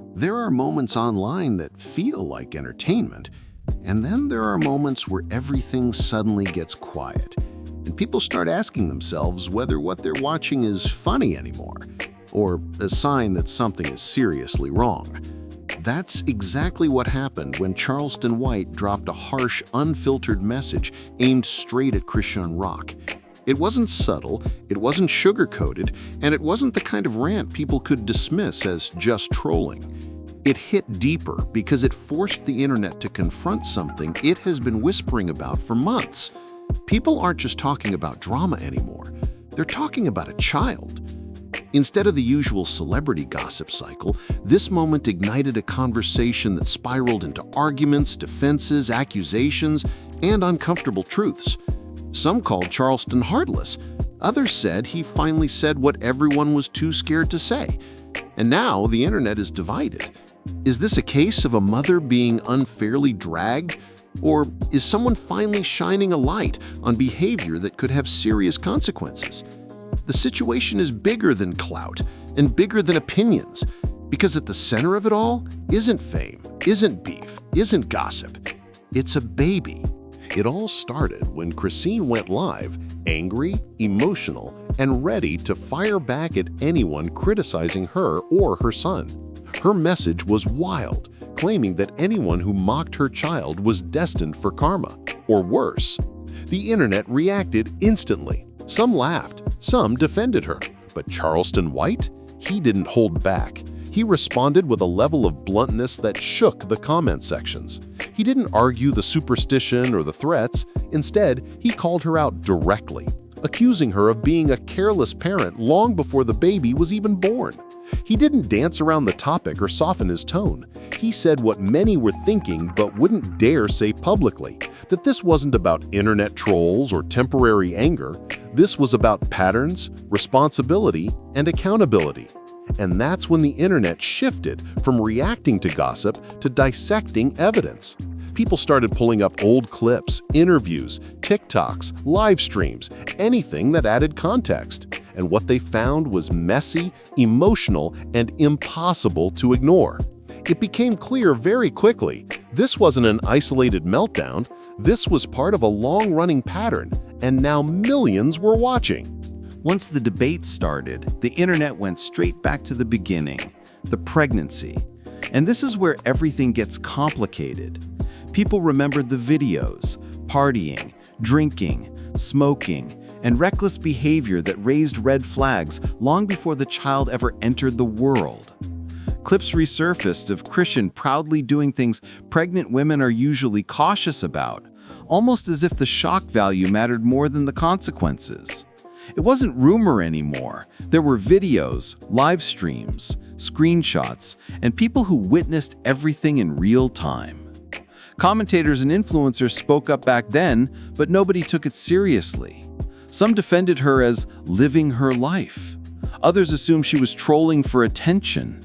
There are moments online that feel like entertainment, and then there are moments where everything suddenly gets quiet, and people start asking themselves whether what they're watching is funny anymore, or a sign that something is seriously wrong. That's exactly what happened when Charleston White dropped a harsh, unfiltered message aimed straight at Chrisean Rock. It wasn't subtle, it wasn't sugar-coated, and it wasn't the kind of rant people could dismiss as just trolling. It hit deeper because it forced the internet to confront something it has been whispering about for months. People aren't just talking about drama anymore, they're talking about a child. Instead of the usual celebrity gossip cycle, this moment ignited a conversation that spiraled into arguments, defenses, accusations, and uncomfortable truths. Some called Charleston heartless. Others said he finally said what everyone was too scared to say. And now the internet is divided. Is this a case of a mother being unfairly dragged? Or is someone finally shining a light on behavior that could have serious consequences? The situation is bigger than clout and bigger than opinions, because at the center of it all isn't fame, isn't beef, isn't gossip. It's a baby. It all started when Chrisean went live, angry, emotional, and ready to fire back at anyone criticizing her or her son. Her message was wild, claiming that anyone who mocked her child was destined for karma, or worse. The internet reacted instantly. Some laughed, some defended her, but Charleston White? He didn't hold back. He responded with a level of bluntness that shook the comment sections. He didn't argue the superstition or the threats. Instead, he called her out directly, accusing her of being a careless parent long before the baby was even born. He didn't dance around the topic or soften his tone. He said what many were thinking but wouldn't dare say publicly, that this wasn't about internet trolls or temporary anger. This was about patterns, responsibility, and accountability. And that's when the internet shifted from reacting to gossip to dissecting evidence. People started pulling up old clips, interviews, TikToks, live streams, anything that added context. And what they found was messy, emotional, and impossible to ignore. It became clear very quickly, this wasn't an isolated meltdown. This was part of a long-running pattern, and now millions were watching. Once the debate started, the internet went straight back to the beginning, the pregnancy. And this is where everything gets complicated. People remembered the videos, partying, drinking, smoking, and reckless behavior that raised red flags long before the child ever entered the world. Clips resurfaced of Chrisean proudly doing things pregnant women are usually cautious about, almost as if the shock value mattered more than the consequences. It wasn't rumor anymore. There were videos, live streams, screenshots, and people who witnessed everything in real time. Commentators and influencers spoke up back then, but nobody took it seriously. Some defended her as living her life. Others assumed she was trolling for attention.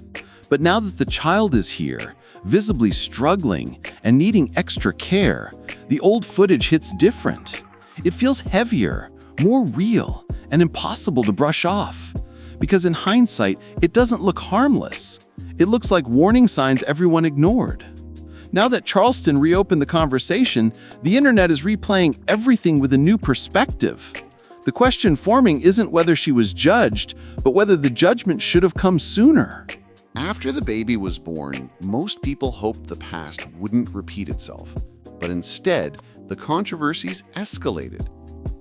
But now that the child is here, visibly struggling and needing extra care, the old footage hits different. It feels heavier, more real, and impossible to brush off. Because in hindsight, it doesn't look harmless. It looks like warning signs everyone ignored. Now that Charleston reopened the conversation, the internet is replaying everything with a new perspective. The question forming isn't whether she was judged, but whether the judgment should have come sooner. After the baby was born, most people hoped the past wouldn't repeat itself. But instead, the controversies escalated.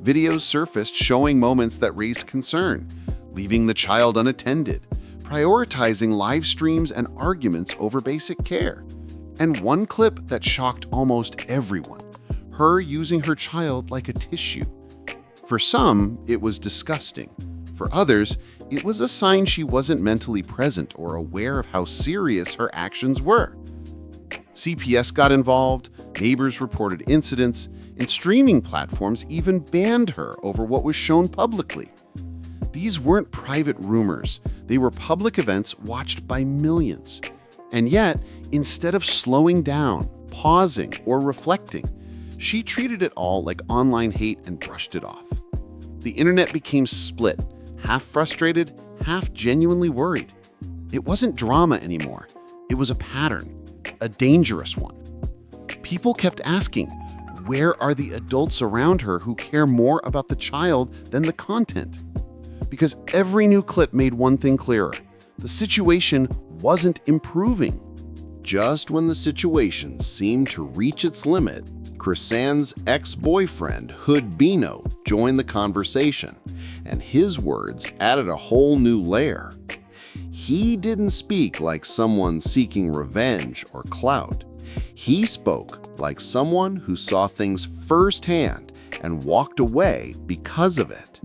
Videos surfaced showing moments that raised concern, leaving the child unattended, prioritizing live streams and arguments over basic care. And one clip that shocked almost everyone, her using her child like a tissue. For some, it was disgusting. For others, it was a sign she wasn't mentally present or aware of how serious her actions were. CPS got involved, neighbors reported incidents, and streaming platforms even banned her over what was shown publicly. These weren't private rumors. They were public events watched by millions. And yet, instead of slowing down, pausing, or reflecting, she treated it all like online hate and brushed it off. The internet became split, half frustrated, half genuinely worried. It wasn't drama anymore. It was a pattern, a dangerous one. People kept asking, where are the adults around her who care more about the child than the content? Because every new clip made one thing clearer. The situation wasn't improving. Just when the situation seemed to reach its limit, Chrisean's ex-boyfriend, Hood Bino, joined the conversation, and his words added a whole new layer. He didn't speak like someone seeking revenge or clout. He spoke like someone who saw things firsthand and walked away because of it.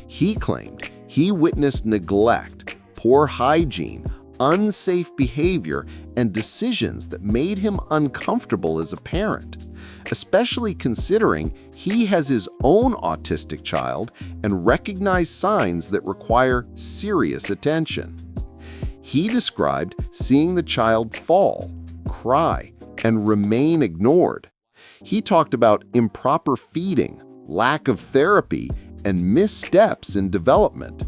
He claimed he witnessed neglect, poor hygiene, unsafe behavior, and decisions that made him uncomfortable as a parent, especially considering he has his own autistic child and recognized signs that require serious attention. He described seeing the child fall, cry, and remain ignored. He talked about improper feeding, lack of therapy, and missteps in development.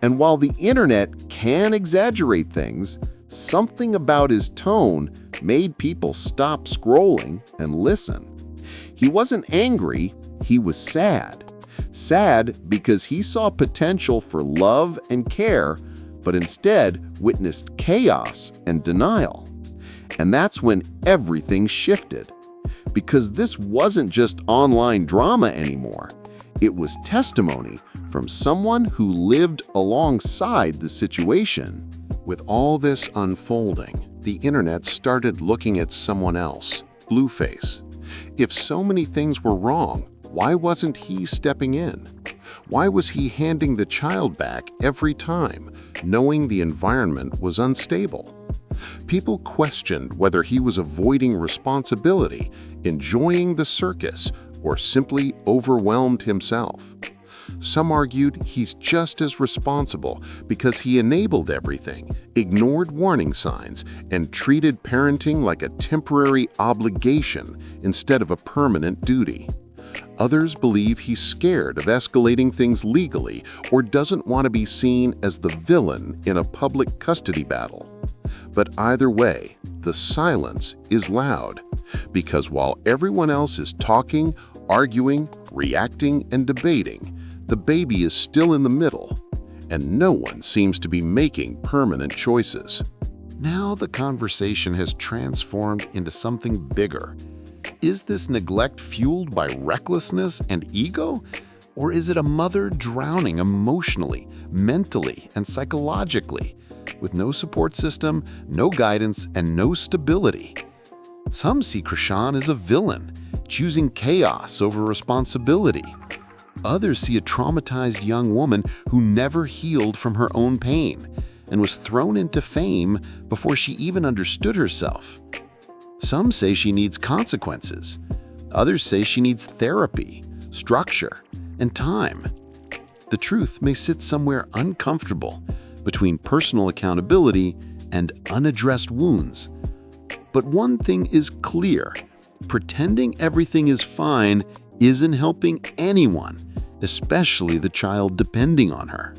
And while the internet can exaggerate things, something about his tone made people stop scrolling and listen. He wasn't angry, he was sad. Sad because he saw potential for love and care, but instead witnessed chaos and denial. And that's when everything shifted. Because this wasn't just online drama anymore. It was testimony from someone who lived alongside the situation. With all this unfolding, the internet started looking at someone else, Blueface. If so many things were wrong, why wasn't he stepping in? Why was he handing the child back every time, knowing the environment was unstable? People questioned whether he was avoiding responsibility, enjoying the circus, or simply overwhelmed himself. Some argued he's just as responsible because he enabled everything, ignored warning signs, and treated parenting like a temporary obligation instead of a permanent duty. Others believe he's scared of escalating things legally or doesn't want to be seen as the villain in a public custody battle. But either way, the silence is loud, because while everyone else is talking, arguing, reacting, and debating, the baby is still in the middle, and no one seems to be making permanent choices. Now the conversation has transformed into something bigger. Is this neglect fueled by recklessness and ego? Or is it a mother drowning emotionally, mentally, and psychologically, with no support system, no guidance, and no stability? Some see Chrisean as a villain, choosing chaos over responsibility. Others see a traumatized young woman who never healed from her own pain and was thrown into fame before she even understood herself. Some say she needs consequences. Others say she needs therapy, structure, and time. The truth may sit somewhere uncomfortable between personal accountability and unaddressed wounds. But one thing is clear: pretending everything is fine isn't helping anyone, especially the child depending on her.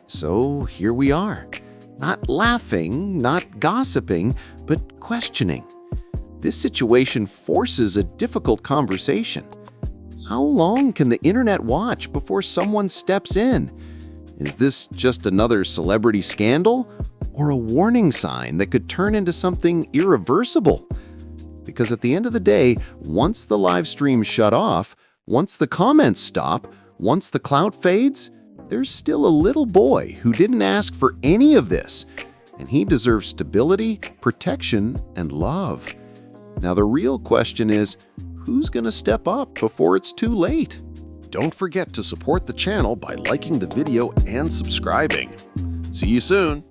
So here we are, not laughing, not gossiping, but questioning. This situation forces a difficult conversation. How long can the internet watch before someone steps in? Is this just another celebrity scandal, or a warning sign that could turn into something irreversible? Because at the end of the day, once the live stream shut off, once the comments stop, once the clout fades, there's still a little boy who didn't ask for any of this, and he deserves stability, protection, and love. Now the real question is, who's going to step up before it's too late? Don't forget to support the channel by liking the video and subscribing. See you soon!